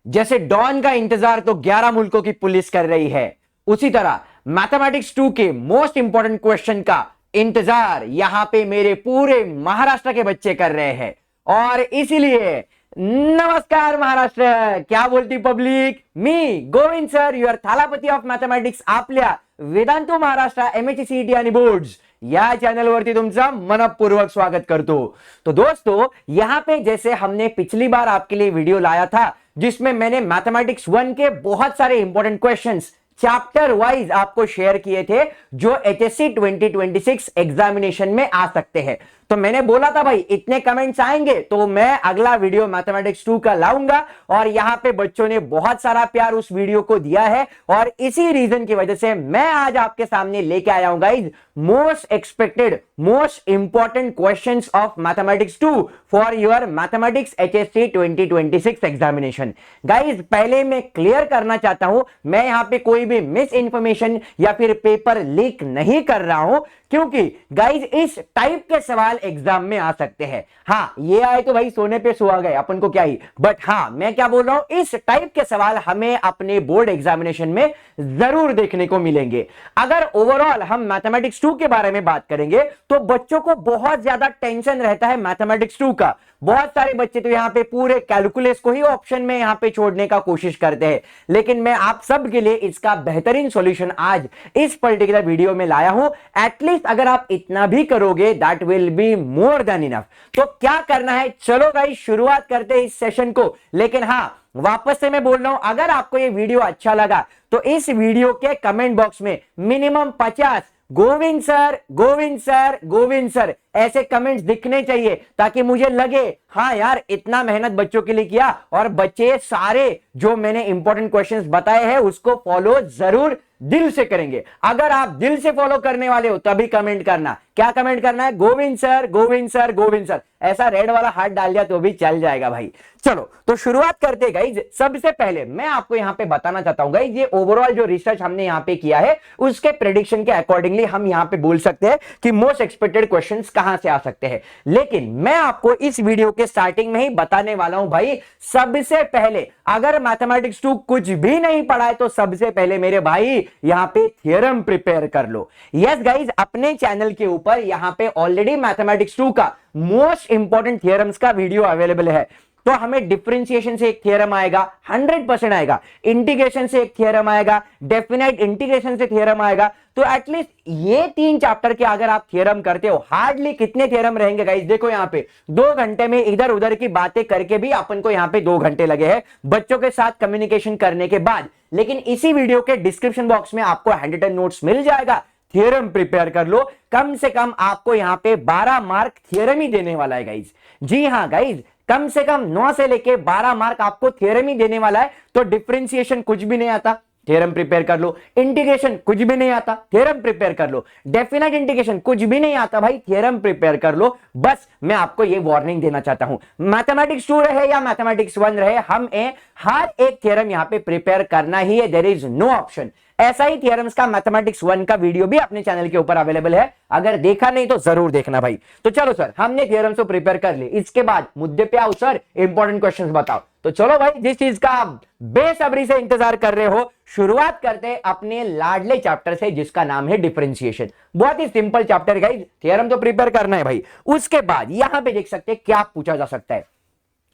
जैसे डॉन का इंतजार तो 11 मुल्कों की पुलिस कर रही है, उसी तरह मैथमेटिक्स 2 के मोस्ट इंपॉर्टेंट क्वेश्चन का इंतजार यहां पे मेरे पूरे महाराष्ट्र के बच्चे कर रहे हैं। और इसीलिए नमस्कार महाराष्ट्र, क्या बोलती public, me Govind sir your Thalapathy of mathematics आपल्या वेदांतू महाराष्ट्र MHCET आणि बोर्ड्स या चॅनलवरती तुमचं मनपूर्वक स्वागत करतो। तो दोस्तों यहां पे जैसे हमने पिछली बार आपके लिए वीडियो लाया था जिसमें मैंने मैथमेटिक्स 1 के बहुत सारे इंपॉर्टेंट क्वेश्चंस चैप्टर वाइज आपको शेयर किए थे जो HSC 2026 एग्जामिनेशन में आ सकते हैं। तो मैंने बोला था भाई इतने कमेंट्स आएंगे तो मैं अगला वीडियो मैथमेटिक्स 2 का लाऊंगा, और यहां पे बच्चों ने बहुत सारा प्यार उस वीडियो को दिया है और इसी रीजन की वजह से मैं आज आपके सामने लेके आया हूं guys most expected most important questions of mathematics 2 for your mathematics HSC 2026 examination. Guys पहले मैं क्लियर करना चाहता हूं, मैं यहां पे कोई भी मिस इंफॉर्मेशन या फिर पेपर लीक नहीं कर रहा हूं, क्योंकि गाइज इस टाइप के सवाल एग्जाम में आ सकते हैं। हाँ ये आए तो भाई सोने पे सुहा गए, अपन को क्या ही, बट हाँ मैं क्या बोल रहा हूं, इस टाइप के सवाल हमें अपने बोर्ड एग्जामिनेशन में जरूर देखने को मिलेंगे। अगर ओवरऑल हम मैथमेटिक्स 2 के बारे में बात करेंगे तो बच्चों को बहुत ज्यादा टेंशन रहता है मैथमेटिक्स 2 का। बहुत सारे बच्चे तो यहां पे पूरे कैलकुलस को ही ऑप्शन में यहां पे छोड़ने का कोशिश करते हैं, लेकिन मैं आप सब के लिए इसका बेहतरीन सॉल्यूशन आज इस पर्टिकुलर वीडियो में लाया हूं। एटलीस्ट अगर आप इतना भी करोगे that will be more than enough. तो क्या करना है, चलो गाइस शुरुआत करते हैं इस सेशन को। लेकिन हाँ वापस से मैं बोल रहा हूं, अगर आपको ये वीडियो अच्छा लगा तो इस वीडियो के कमेंट बॉक्स में minimum 50 Govind sir Govind sir Govind sir ऐसे कमेंट्स दिखने चाहिए, ताकि मुझे लगे हाँ यार इतना मेहनत बच्चों के लिए किया और बच्चे सारे जो मैंने इंपॉर्टेंट क्वेश्चंस बताए हैं उसको फॉलो जरूर दिल से करेंगे। अगर आप दिल से फॉलो करने वाले हो तभी कमेंट करना। क्या कमेंट करना है, Govind sir Govind sir Govind sir, ऐसा रेड वाला हाथ डाल दिया तो भी चल जाएगा भाई। चलो तो शुरुआत करते गाइज। सबसे पहले मैं आपको यहां पे बताना चाहता हूं गाइज, ये ओवरऑल जो रिसर्च हमने यहां पे किया है उसके प्रेडिक्शन के अकॉर्डिंगली हम यहां पे बोल सकते हैं कि मोस्ट एक्सपेक्टेड क्वेश्चंस कहां से आ सकते हैं। लेकिन मैं आपको इस वीडियो के स्टार्टिंग में ही बताने वाला हूं भाई, सबसे पहले अगर मैथमेटिक्स 2 कुछ भी नहीं पढ़ा है तो सबसे पहले मेरे भाई यहां पे थ्योरम प्रिपेयर कर लो। यस गाइज अपने चैनल के ऊपर यहां पे ऑलरेडी मैथमेटिक्स 2 का मोस्ट इंपॉर्टेंट थ्योरम्स का वीडियो अवेलेबल है। तो हमें डिफरेंशिएशन से एक थ्योरम आएगा, 100% आएगा, इंटीग्रेशन से एक थ्योरम आएगा, डेफिनेट इंटीग्रेशन से थ्योरम आएगा। तो एटलीस्ट ये 3 चैप्टर के अगर आप थ्योरम करते हो, हार्डली कितने थ्योरम रहेंगे गाइस, देखो यहां पे 2 घंटे में इधर उधर की बातें करके भी अपन को यहां पे 2 घंटे लगे हैं बच्चों के साथ कम्युनिकेशन करने के बाद। लेकिन इसी वीडियो के डिस्क्रिप्शन बॉक्स में आपको हैंड रिटन नोट्स मिल जाएगा, थ्योरम प्रिपेयर कर लो। कम से कम आपको यहां पे 12 मार्क थ्योरम ही देने वाला है गाइज। जी हां गाइज, कम से कम 9 से लेके 12 मार्क आपको थ्योरम ही देने वाला है। तो डिफरेंशिएशन कुछ भी नहीं आता, थ्योरम प्रिपेयर कर लो। इंटीग्रेशन कुछ भी नहीं आता, थ्योरम प्रिपेयर कर लो। डेफिनेट इंटीग्रेशन कुछ भी नहीं आता भाई, थ्योरम प्रिपेयर कर लो। बस मैं आपको ये वार्निंग देना चाहता हूं, मैथमेटिक्स 2 रहे या मैथमेटिक्स 1 रहे, हमें हर एक थ्योरम यहां पे प्रिपेयर करना ही है, देयर इज नो ऑप्शन। ऐसा ही थ्योरम्स का मैथमेटिक्स 1 का वीडियो भी अपने चैनल के ऊपर अवेलेबल है, अगर देखा नहीं तो जरूर देखना भाई। तो चलो सर हमने थ्योरम्स को प्रिपेयर कर ली, इसके बाद मुद्दे पे आओ सर, इंपॉर्टेंट क्वेश्चंस बताओ। तो चलो भाई जिस चीज का आप बेसब्री से इंतजार कर रहे हो, शुरुआत करते हैं अपने लाडले चैप्टर से जिसका नाम है डिफरेंशिएशन। बहुत ही सिंपल चैप्टर गाइस, थ्योरम तो प्रिपेयर करना है भाई। उसके बाद यहां पे देख सकते हैं क्या पूछा जा सकता है।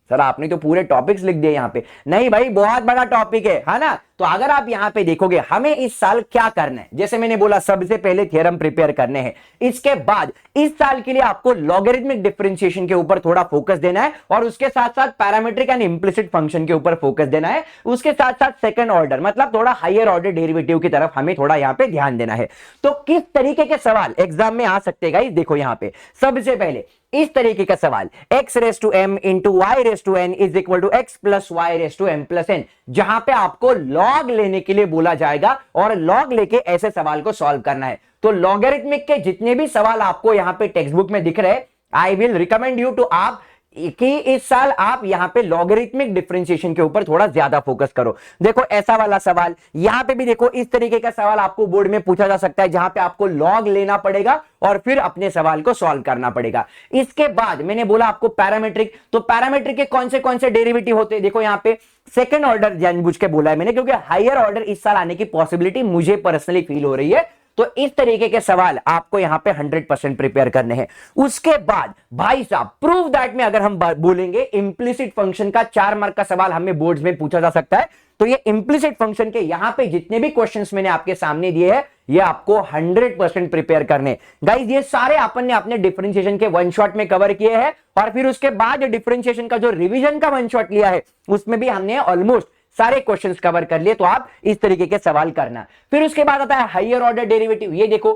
सर आपने तो पूरे टॉपिक्स लिख दिए यहां पे, नहीं भाई बहुत बड़ा टॉपिक है ना। तो अगर आप यहां पे देखोगे हमें इस साल क्या करना है, जैसे मैंने बोला सबसे पहले थ्योरम प्रिपेयर करने हैं, इसके बाद इस साल के लिए आपको लॉगरिथमिक डिफरेंशिएशन के ऊपर थोड़ा फोकस देना है, और उसके साथ साथ पैरामीट्रिक एंड इंप्लिसिट फंक्शन के ऊपर फोकस देना है। उसके साथ साथ सेकंड ऑर्डर मतलब थोड़ा हायर ऑर्डर डेरिवेटिव की तरफ हमें थोड़ा यहां पे ध्यान देना है। तो किस तरीके के सवाल एग्जाम में आ सकते हैं गाइस, देखो यहां पे सबसे पहले इस तरीके का सवाल, x raise to m into y raise to n is equal to x plus y raise to m plus n, जहां पे आपको लॉग लेने के लिए बोला जाएगा और लॉग लेके ऐसे सवाल को सॉल्व करना है। तो लॉगरिथमिक के जितने भी सवाल आपको यहां पे टेक्स्ट बुक में दिख रहे हैं, I will recommend you to आप कि इस साल आप यहां पे लॉगरिथमिक डिफरेंशिएशन के ऊपर थोड़ा ज्यादा फोकस करो। देखो ऐसा वाला सवाल, यहां पे भी देखो इस तरीके का सवाल आपको बोर्ड में पूछा जा सकता है, जहां पे आपको लॉग लेना पड़ेगा और फिर अपने सवाल को सॉल्व करना पड़ेगा। इसके बाद मैंने बोला आपको पैरामेट्रिक, तो पैरामेट्रिक के कौन से डेरिवेटिव होते हैं, देखो यहां पे सेकंड ऑर्डर जानबूझ के बोला है मैंने, क्योंकि हायर ऑर्डर इस साल आने की पॉसिबिलिटी मुझे पर्सनली फील हो रही है। तो इस तरीके के सवाल आपको यहां पे 100% प्रिपेयर करने हैं। उसके बाद भाई साहब प्रूव दैट में अगर हम बोलेंगे इंप्लिसिट फंक्शन का 4 मार्क का सवाल हमें बोर्ड्स में पूछा जा सकता है। तो ये इंप्लिसिट फंक्शन के यहां पे जितने भी क्वेश्चंस मैंने आपके सामने दिए हैं, ये आपको 100% प्रिपेयर करने। गाइस ये सारे अपन ने अपने डिफरेंशिएशन के वन शॉट में कवर किए हैं, और फिर उसके बाद डिफरेंशिएशन का जो रिवीजन का वन शॉट लिया है उसमें भी हमने ऑलमोस्ट सारे क्वेश्चंस कवर कर लिए। तो आप इस तरीके के सवाल करना। फिर उसके बाद आता है हायर ऑर्डर डेरिवेटिव। ये देखो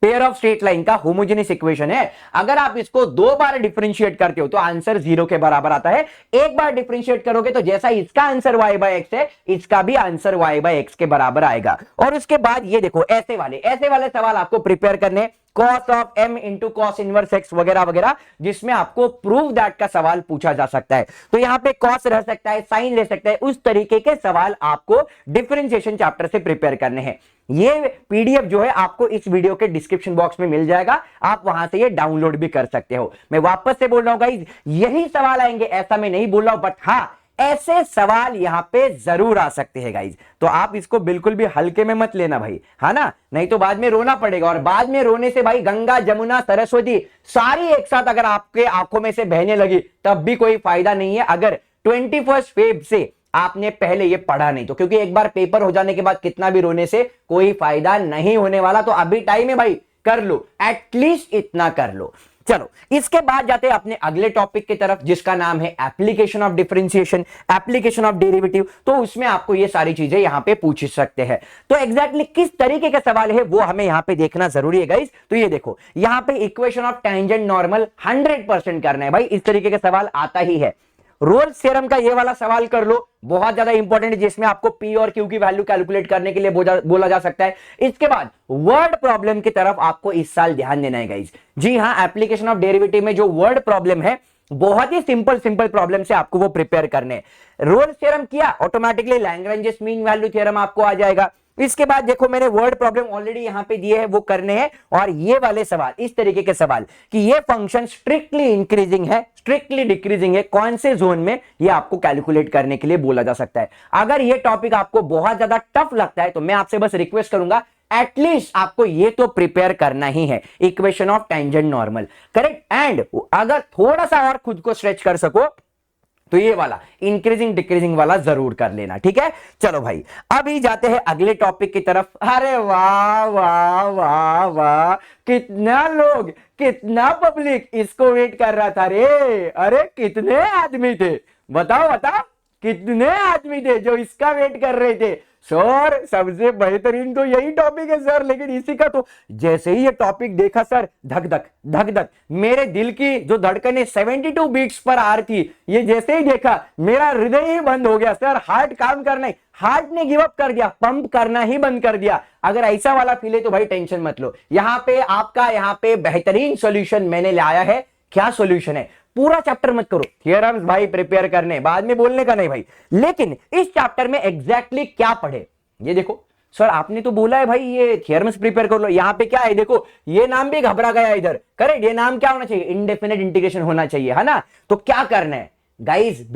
पेयर ऑफ स्ट्रेट लाइन का होमोजेनियस इक्वेशन है, अगर आप इसको 2 बार डिफरेंशिएट करते हो तो आंसर 0 के बराबर आता है। एक बार डिफरेंशिएट करोगे तो जैसा इसका आंसर y/x है, इसका भी आंसर y/x के बराबर आएगा। और उसके बाद ये देखो ऐसे वाले सवाल आपको प्रिपेयर करने, cos of m into cos inverse x वगैरह वगैरह, जिसमें आपको प्रूव दैट का सवाल पूछा जा सकता है। तो यहां पे cos रह सकता है, sin रह सकता है, उस तरीके के सवाल आपको डिफरेंशिएशन चैप्टर से प्रिपेयर करने हैं। ये पीडीएफ जो है आपको इस वीडियो के डिस्क्रिप्शन बॉक्स में मिल जाएगा, आप वहां से ये डाउनलोड भी कर सकते हो। मैं वापस से बोल रहा हूं गाइस, यही सवाल आएंगे ऐसा मैं नहीं बोल रहा हूं, बट हां ऐसे सवाल यहां पे जरूर आ सकते हैं गाइज। तो आप इसको बिल्कुल भी हल्के में मत लेना भाई, है ना, नहीं तो बाद में रोना पड़ेगा। और बाद में रोने से भाई गंगा जमुना सरस्वती सारी एक साथ अगर आपके आंखों में से बहने लगी तब भी कोई फायदा नहीं है, अगर 21 फेब से आपने पहले ये पढ़ा नहीं तो। क्योंकि एक बार पेपर हो जाने के बाद कितना भी रोने से कोई फायदा नहीं होने वाला। तो अभी टाइम है भाई, कर लो, एटलीस्ट इतना कर लो। चलो इसके बाद जाते हैं अपने अगले टॉपिक की तरफ, जिसका नाम है application of differentiation, application of derivative. तो उसमें आपको ये सारी चीजें यहां पे पूछ सकते हैं। तो एग्जैक्टली किस तरीके के सवाल है वो हमें यहां पे देखना जरूरी है गाइस। तो ये देखो यहां पे इक्वेशन ऑफ टेंजेंट नॉर्मल 100% करना है भाई, इस तरीके के सवाल आता ही है। रोल्स थ्योरम का ये वाला सवाल कर लो, बहुत ज्यादा इंपॉर्टेंट है, जिसमें आपको पी और क्यू की वैल्यू कैलकुलेट करने के लिए बोला जा सकता है। इसके बाद वर्ड प्रॉब्लम की तरफ आपको इस साल ध्यान देना है गाइस। जी हां, एप्लीकेशन ऑफ डेरिवेटिव में जो वर्ड प्रॉब्लम है बहुत ही सिंपल प्रॉब्लम से आपको वो प्रिपेयर करने। रोल्स थ्योरम किया, automatically Lagrange mean value theorem आपको आ जाएगा। इसके बाद देखो मैंने वर्ड प्रॉब्लम ऑलरेडी यहां पे दिए हैं, वो करने हैं। और ये वाले सवाल, इस तरीके के सवाल कि ये फंक्शन स्ट्रिक्टली इंक्रीजिंग है, स्ट्रिक्टली डिक्रीजिंग है, कौन से जोन में, ये आपको कैलकुलेट करने के लिए बोला जा सकता है। अगर ये टॉपिक आपको बहुत ज्यादा टफ लगता है तो मैं आपसे बस रिक्वेस्ट करूंगा, एटलीस्ट आपको ये तो प्रिपेयर करना ही है, equation of tangent normal, correct. And अगर थोड़ा सा और खुद को स्ट्रेच कर सको तो ये वाला इंक्रीजिंग डिक्रीजिंग वाला जरूर कर लेना, ठीक है। चलो भाई अभी जाते हैं अगले टॉपिक की तरफ। अरे वाह वाह वाह वाह, कितना लोग, कितना पब्लिक इसको वेट कर रहा था रे। अरे कितने आदमी थे, बताओ बताओ, कितने आदमी थे जो इसका वेट कर रहे थे। सर सबसे बेहतरीन तो यही टॉपिक है सर, लेकिन इसी का तो जैसे ही ये टॉपिक देखा सर, धक धक धक धक मेरे दिल की जो धड़कनें 72 बीट्स पर आ रही थी, ये जैसे ही देखा मेरा हृदय ही बंद हो गया सर। हार्ट काम करना, हार्ट ने गिव अप कर दिया, पंप करना ही बंद कर दिया। अगर ऐसा वाला फील है तो भाई टेंशन मत लो, यहां पे आपका यहाँ पे बेहतरीन सॉल्यूशन मैंने लाया है। क्या सॉल्यूशन है, पूरा चैप्टर मत करो, थियरम्स भाई प्रिपेयर करने, बाद में बोलने का नहीं भाई, लेकिन इस चैप्टर में एग्जैक्टली क्या पढ़े ये देखो। सर आपने तो बोला है भाई ये थियरम्स प्रिपेयर कर लो, यहां पे क्या है देखो, ये नाम भी घबरा गया इधर, करेक्ट। ये नाम क्या होना चाहिए, इंडेफिनिट इंटीग्रेशन होना चाहिए, है ना। तो क्या करना है गाइज,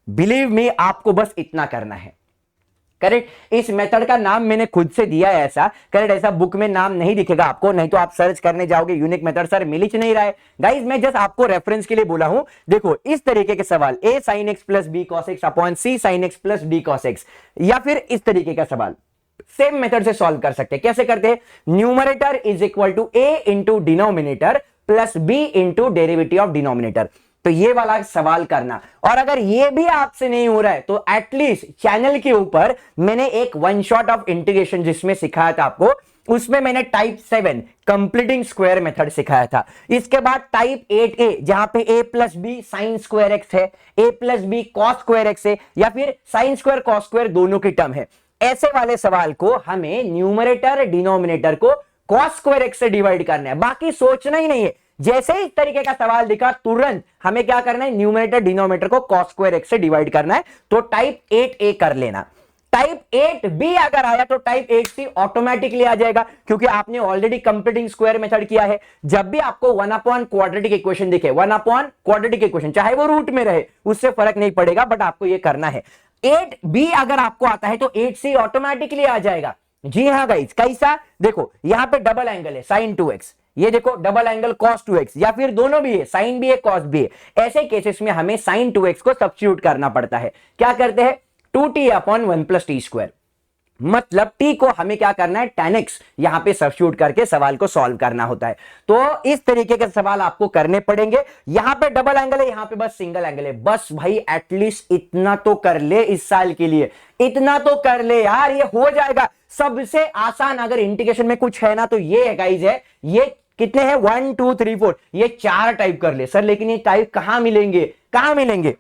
बिलीव मी आपको बस इतना करना है, करेक्ट। इस मेथड का नाम मैंने खुद से दिया है ऐसा, करेक्ट। ऐसा बुक में नाम नहीं दिखेगा आपको, नहीं तो आप सर्च करने जाओगे यूनिक मेथड, सर मिल ही नहीं रहा है। गाइज मैं जस्ट आपको रेफरेंस के लिए बोला हूं। देखो इस तरीके के सवाल, a sin x plus b cos x upon c sin x plus d cos x, या फिर इस तरीके का सवाल सेम मेथड से सॉल्व कर सकते हैं। कैसे करते हैं, numerator is equal to a into denominator plus b into derivative of denominator. तो ये वाला सवाल करना। और अगर ये भी आपसे नहीं हो रहा है तो एटलीस्ट चैनल के ऊपर मैंने एक वन शॉट ऑफ इंटीग्रेशन जिसमें सिखाया था आपको, उसमें मैंने टाइप 7 कंप्लीटिंग स्क्वायर मेथड सिखाया था। इसके बाद टाइप 8a जहां पे a plus b sine square x है, a plus b cos square x है, या फिर साइन स्क्वायर कॉस स्क्वायर दोनों की टर्म है। ऐसे वाले सवाल को हमें न्यूमरेटर डिनोमिनेटर को कॉस स्क्वायर एक्स से डिवाइड करना है, बाकी सोचना ही नहीं है। जैसे ही इस तरीके का सवाल दिखा तुरंत हमें क्या करना है, न्यूमरेटर डिनोमिनेटर को cos स्क्वायर x से डिवाइड करना है। तो टाइप 8a कर लेना। टाइप 8b अगर आया तो टाइप 8c ऑटोमेटिकली आ जाएगा, क्योंकि आपने ऑलरेडी कंप्लीटिंग स्क्वायर मेथड किया है। जब भी आपको 1 अपॉन क्वाड्रेटिक इक्वेशन दिखे, 1 अपॉन क्वाड्रेटिक इक्वेशन चाहे वो रूट में रहे उससे फर्क नहीं पड़ेगा, बट आपको ये करना है। 8b अगर आपको आता है तो 8c ऑटोमेटिकली आ जाएगा। जी हाँ गाइस, कैसा, देखो यहां पे डबल एंगल है sin 2x, ये देखो डबल एंगल cos 2x, या फिर दोनों भी है, साइन भी है cos भी है। ऐसे केसेस में हमें sin 2x को सब्स्टिट्यूट करना पड़ता है। क्या करते हैं, 2t upon 1 plus T square, मतलब t को हमें क्या करना है, tan x यहां पे सब्स्टिट्यूट करके सवाल को सॉल्व करना होता है। तो इस तरीके के सवाल आपको करने पड़ेंगे। यहां पे डबल एंगल है, यहां पे बस सिंगल एंगल है। बस भाई एटलीस्ट इतना तो कर ले इस साल के लिए, इतना तो कर ले यार, ये हो जाएगा। सबसे आसान अगर इंटीग्रेशन में कुछ है ना तो ये है गाइस, है ये कितने हैं, 1 2 3 4, ये 4 टाइप कर ले सर। लेकिन ये टाइप कहां मिलेंगे, कहां मिलेंगे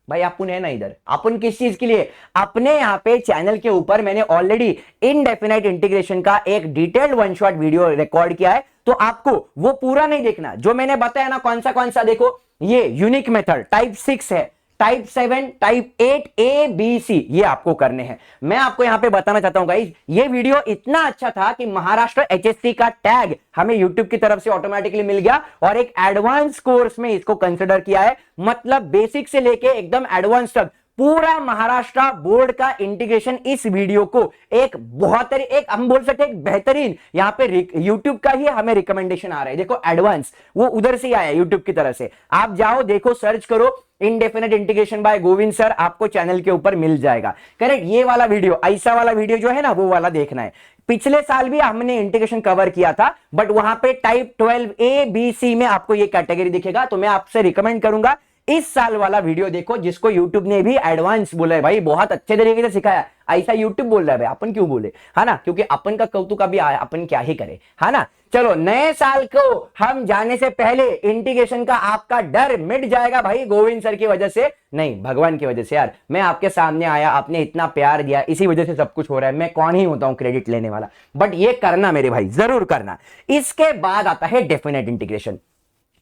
भाई, अपन है ना इधर, अपन किस चीज के लिए, अपने यहां पे चैनल के ऊपर मैंने ऑलरेडी इनडेफिनाइट इंटीग्रेशन का एक detailed one shot video record किया है। तो आपको वो पूरा नहीं देखना, जो मैंने बताया ना कौन सा देखो, ये यूनिक मेथड टाइप 6 है, type 7, type 8 A B C, ये आपको करने हैं। मैं आपको यहां पे बताना चाहता हूं गाइस, ये वीडियो इतना अच्छा था कि महाराष्ट्र एचएससी का टैग हमें यूट्यूब की तरफ से ऑटोमेटिकली मिल गया और एक एडवांस कोर्स में इसको कंसिडर किया है। मतलब बेसिक से लेके एकदम एडवांस तक पूरा महाराष्ट्र बोर्ड का इंटीग्रेशन इस वीडियो को एक बहुत एक हम बोल सकते हैं एक बेहतरीन, यहां पे यूट्यूब का ही हमें रिकमेंडेशन आ रहा है। देखो एडवांस वो उधर से ही आया यूट्यूब की तरफ से, आप जाओ देखो, सर्च करो indefinite integration by Govind sir, आपको चैनल के ऊपर मिल जाएगा। करेक्ट, ये वाला वीडियो, ऐसा वाला वीडियो जो है ना वो वाला देखना है। पिछले साल भी हमने इंटीग्रेशन कवर किया था, बट वहां पे टाइप 12 ए बी सी में आपको ये कैटेगरी दिखेगा। तो मैं आपसे रिकमेंड करूंगा इस साल वाला वीडियो देखो, जिसको यूट्यूब ने भी एडवांस बोला है भाई, बहुत अच्छे तरीके से सिखाया। ऐसा यूट्यूब बोल रहा है भाई, अपन क्यों बोले, है ना, क्योंकि अपन का कौतुक अभी आया, अपन क्या ही करे, है ना। चलो नए साल को हम जाने से पहले इंटीग्रेशन का आपका डर मिट जाएगा भाई, गोविंद सर की वजह से नहीं, भगवान की वजह से। यार मैं आपके सामने आया, आपने इतना प्यार दिया, इसी वजह से सब कुछ हो रहा है। मैं कौन ही होता हूं क्रेडिट लेने वाला, बट ये करना मेरे भाई, जरूर करना। इसके बाद आता है डेफिनेट इंटीग्रेशन।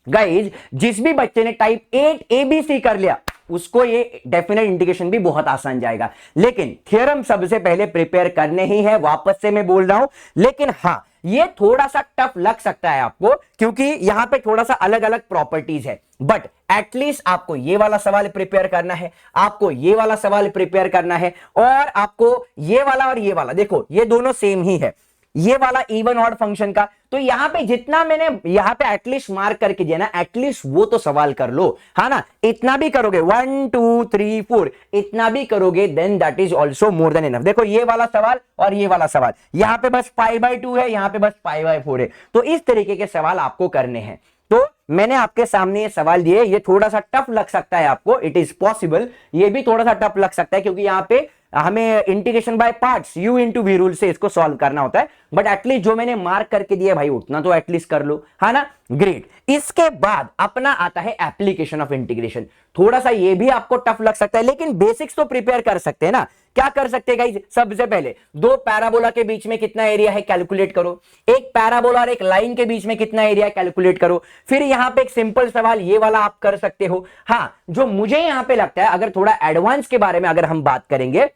गाइज जिस भी बच्चे ने टाइप 8 एबीसी कर लिया उसको ये डेफिनेट इंटीग्रेशन भी बहुत आसान जाएगा। लेकिन थ्योरम सबसे पहले प्रिपेयर करने ही है, वापस से मैं बोल रहा हूं। लेकिन हां ये थोड़ा सा टफ लग सकता है आपको, क्योंकि यहां पे थोड़ा सा अलग अलग प्रॉपर्टीज है, बट एटलीस्ट आपको ये वाला सवाल प्रिपेयर करना है, आपको ये वाला सवाल प्रिपेयर करना है, और आपको ये वाला और ये वाला, देखो ये दोनों सेम ही है, ये वाला इवन ऑड फंक्शन का। तो यहां पे जितना मैंने यहां पे एटलीस्ट मार्क करके दिया ना, एटलीस्ट वो तो सवाल कर लो, है ना। इतना भी करोगे 1 2 3 4 इतना भी करोगे, then that is also more than enough. देखो ये वाला सवाल और ये वाला सवाल, यहां पे बस π/2 है, यहां पे बस π/4 है। तो इस तरीके के सवाल आपको करने हैं। तो मैंने आपके सामने ये सवाल दिए, ये थोड़ा सा टफ लग सकता है आपको, इट इज पॉसिबल, ये भी थोड़ा सा टफ लग सकता है, क्योंकि यहां पे हमें integration by parts u into v rule से इसको सॉल्व करना होता है। बट एटलीस्ट जो मैंने मार्क करके दिया भाई उतना तो एटलीस्ट कर लो, है ना। ग्रेट। इसके बाद अपना आता है एप्लीकेशन ऑफ इंटीग्रेशन। थोड़ा सा ये भी आपको टफ लग सकता है, लेकिन बेसिक्स तो प्रिपेयर कर सकते हैं ना। क्या कर सकते हैं गाइस, सबसे पहले दो पैराबोला के बीच में कितना एरिया है कैलकुलेट करो, एक पैराबोला और एक लाइन के बीच में कितना एरिया है कैलकुलेट करो। फिर यहां पे एक सिंपल सवाल ये वाला आप कर सकते हो। हाँ जो मुझे यहां पे लगता है, अगर थोड़ा एडवांस के बारे में अगर हम बात करेंगे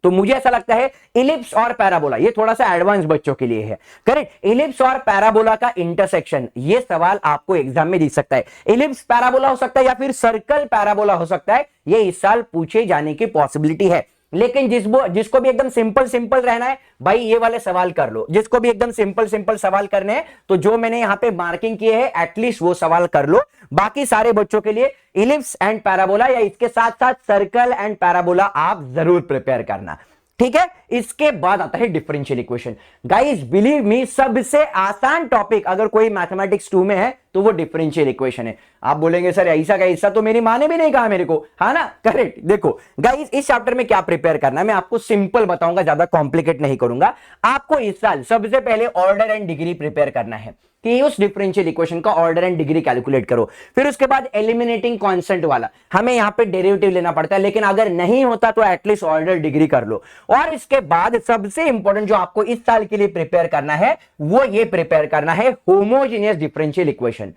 तो मुझे ऐसा लगता है इलिप्स और पैराबोला, ये थोड़ा सा एडवांस बच्चों के लिए है। करेक्ट, इलिप्स और पैराबोला का इंटरसेक्शन, ये सवाल आपको एग्जाम में दिख सकता है। इलिप्स पैराबोला हो सकता है या फिर सर्कल पैराबोला हो सकता है, ये इस साल पूछे जाने की पॉसिबिलिटी है। लेकिन जिसको भी एकदम सिंपल रहना है भाई, ये वाले सवाल कर लो। जिसको भी एकदम सिंपल सवाल करने हैं तो जो मैंने यहां पे मार्किंग किए हैं एटलीस्ट वो सवाल कर लो। बाकी सारे बच्चों के लिए इलिप्स एंड पैराबोला या इसके साथ साथ सर्कल एंड पैराबोला आप जरूर प्रिपेयर करना, ठीक है। इसके बाद आता है डिफरेंशियल इक्वेशन। गाइस बिलीव मी, सबसे आसान टॉपिक अगर कोई मैथमेटिक्स 2 में है तो वो डिफरेंशियल इक्वेशन है। आप बोलेंगे सर ऐसा का ऐसा तो मेरी माँ ने भी नहीं कहा मेरे को, है ना? करेक्ट। देखो गाइस, इस चैप्टर में क्या प्रिपेयर करना है मैं आपको सिंपल बताऊंगा, ज्यादा कॉम्प्लिकेट नहीं करूंगा। आपको इस साल सबसे पहले ऑर्डर एंड डिग्री प्रिपेयर करना है कि उस डिफरेंशियल इक्वेशन का ऑर्डर एंड डिग्री कैलकुलेट करो। फिर उसके बाद एलिमिनेटिंग कांस्टेंट वाला हमें यहां पे डेरिवेटिव लेना पड़ता है, लेकिन अगर नहीं होता तो एटलीस्ट ऑर्डर डिग्री कर लो। और इसके बाद सबसे इंपॉर्टेंट जो आपको इस साल के लिए प्रिपेयर करना है वो ये प्रिपेयर करना है होमोजेनियस डिफरेंशियल इक्वेशन।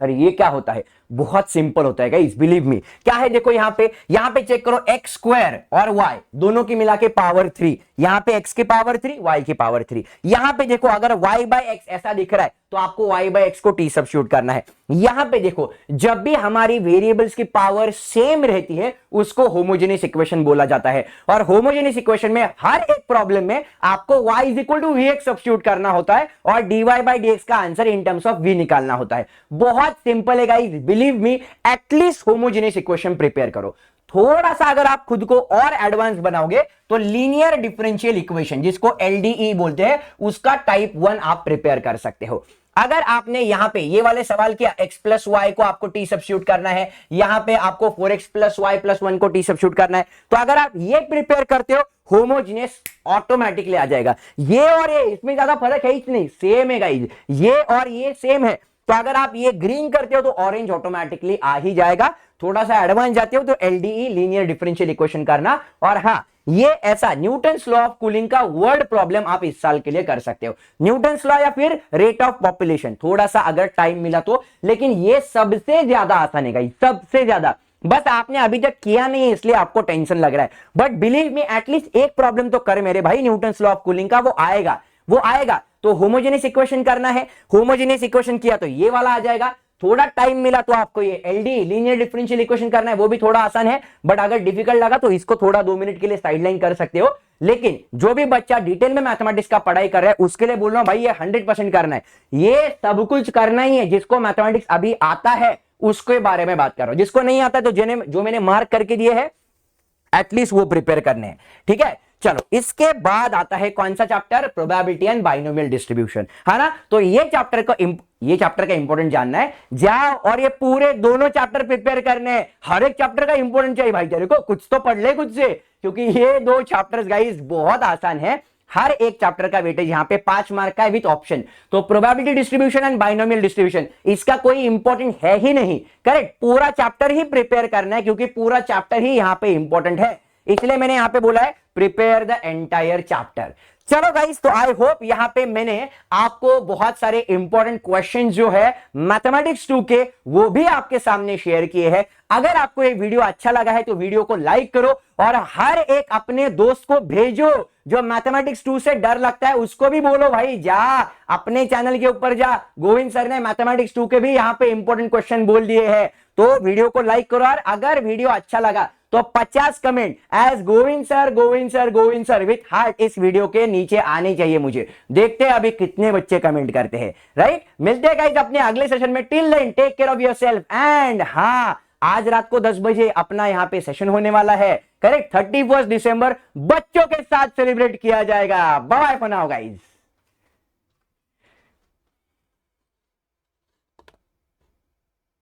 अरे ये क्या होता है? बहुत सिंपल होता है गाइस, बिलीव मी। क्या है देखो यहां पे चेक करो, एक्स स्क्वायर और वाई दोनों की मिला के पावर 3, यहां पे एक्स की पावर 3 वाई की पावर 3। यहां पे देखो अगर वाई बाय एक्स ऐसा दिख रहा है तो आपको वाई बाय एक्स को टी सब्स्टिट्यूट करना है। यहां पे देखो जब भी हमारी वेरिएबल्स की पावर सेम रहती है उसको होमोजेनियस इक्वेशन बोला जाता है। और होमोजेनियस इक्वेशन में हर एक प्रॉब्लम में आपको y is equal to v x substitute करना होता है और dy बाय dx का answer in terms of v निकालना होता है। बहुत सिंपल है guys, believe me. At least homogeneous equation prepare करो। थोड़ा सा अगर आप खुद को और एडवांस बनाओगे तो लीनियर डिफरेंशियल इक्वेशन जिसको एलडीई बोलते हैं उसका टाइप 1 आप प्रिपेयर कर सकते हो। अगर आपने यहां पे ये वाले सवाल किया x प्लस वाई को आपको टी सब्स्टिट्यूट करना है, यहां पे आपको 4x प्लस वाई प्लस 1 को टी सब्स्टिट्यूट करना है, तो अगर आप ये प्रिपेयर करते हो होमोजेनियस ऑटोमेटिकली आ जाएगा। ये और ये इसमें ज्यादा फर्क है ही नहीं, सेम है गाइस, ये और ये सेम है। तो अगर आप ये ग्रीन करते हो तो ऑरेंज ऑटोमेटिकली आ ही जाएगा। थोड़ा सा एडवांस जाते हो तो एलडीई लीनियर डिफरेंशियल इक्वेशन करना। और हां, ये ऐसा न्यूटन्स लॉ ऑफ कूलिंग का वर्ड प्रॉब्लम आप इस साल के लिए कर सकते हो, न्यूटन्स लॉ या फिर रेट ऑफ पॉपुलेशन, थोड़ा सा अगर टाइम मिला तो। लेकिन ये सबसे ज्यादा आसान है गाइस, सबसे ज्यादा। बस आपने अभी तक किया नहीं है इसलिए आपको टेंशन लग रहा है, बट बिलीव मी एटलीस्ट एक प्रॉब्लम तो कर मेरे भाई न्यूटन्स लॉ ऑफ कूलिंग का, वो आएगा। तो होमोजेनियस इक्वेशन करना है, होमोजेनियस इक्वेशन किया तो ये वाला आ जाएगा। थोड़ा टाइम मिला तो आपको ये एलडी लीनियर डिफरेंशियल इक्वेशन करना है, वो भी थोड़ा आसान है, बट अगर डिफिकल्ट लगा तो इसको थोड़ा 2 मिनट के लिए साइडलाइन कर सकते हो। लेकिन जो भी बच्चा डिटेल में मैथमेटिक्स का पढ़ाई कर रहा है उसके लिए बोल रहा हूं भाई ये 100% करना है, ये सब कुछ करना ही है। जिसको मैथमेटिक्स अभी आता है उसके बारे में बात कर रहा हूं, जिसको नहीं आता तो जो मैंने मार्क करके दिए है एटलीस्ट वो प्रिपेयर करने हैं, ठीक है। चलो इसके बाद आता है कौन सा chapter? Probability and binomial distribution, है ना। तो ये चैप्टर का इंपॉर्टेंट जानना है, जाओ और ये पूरे दोनों चैप्टर प्रिपेयर करने हैं। हर एक चैप्टर का इंपॉर्टेंट चाहिए भाई तेरे को, कुछ तो पढ़ ले खुद से, क्योंकि ये 2 चैप्टर्स गाइस बहुत आसान है। हर एक चैप्टर का वेटेज यहां पे 5 मार्क का है विद ऑप्शन। तो probability distribution and binomial distribution इसका कोई इंपॉर्टेंट है ही नहीं, करेक्ट। पूरा चैप्टर ही प्रिपेयर करना है क्योंकि पूरा चैप्टर ही यहां पे इंपॉर्टेंट है, इसलिए मैंने यहां पे बोला है प्रिपेयर द एंटायर चैप्टर। चलो गाइस, तो आई होप यहां पे मैंने आपको बहुत सारे इंपॉर्टेंट क्वेश्चंस जो है मैथमेटिक्स 2 के वो भी आपके सामने शेयर किए हैं। अगर आपको ये वीडियो अच्छा लगा है तो वीडियो को लाइक करो और हर एक अपने दोस्त को भेजो जो मैथमेटिक्स 2 से डर लगता है, उसको भी बोलो भाई जा अपने चैनल के ऊपर जा, गोविंद सर ने मैथमेटिक्स 2 के भी यहां पे इंपॉर्टेंट क्वेश्चन बोल दिए हैं। तो वीडियो को लाइक करो और अगर वीडियो अच्छा लगा तो 50 comment as Govind sir with heart इस वीडियो के नीचे आने चाहिए मुझे। देखते हैं अभी कितने बच्चे कमेंट करते हैं, राइट। मिलते हैं गाइस अपने अगले सेशन में। Till then take care of yourself and हां, आज रात को 10 बजे अपना यहां पे सेशन होने वाला है, करेक्ट। 31 दिसंबर बच्चों के साथ सेलिब्रेट किया जाएगा। Bye bye for now guys.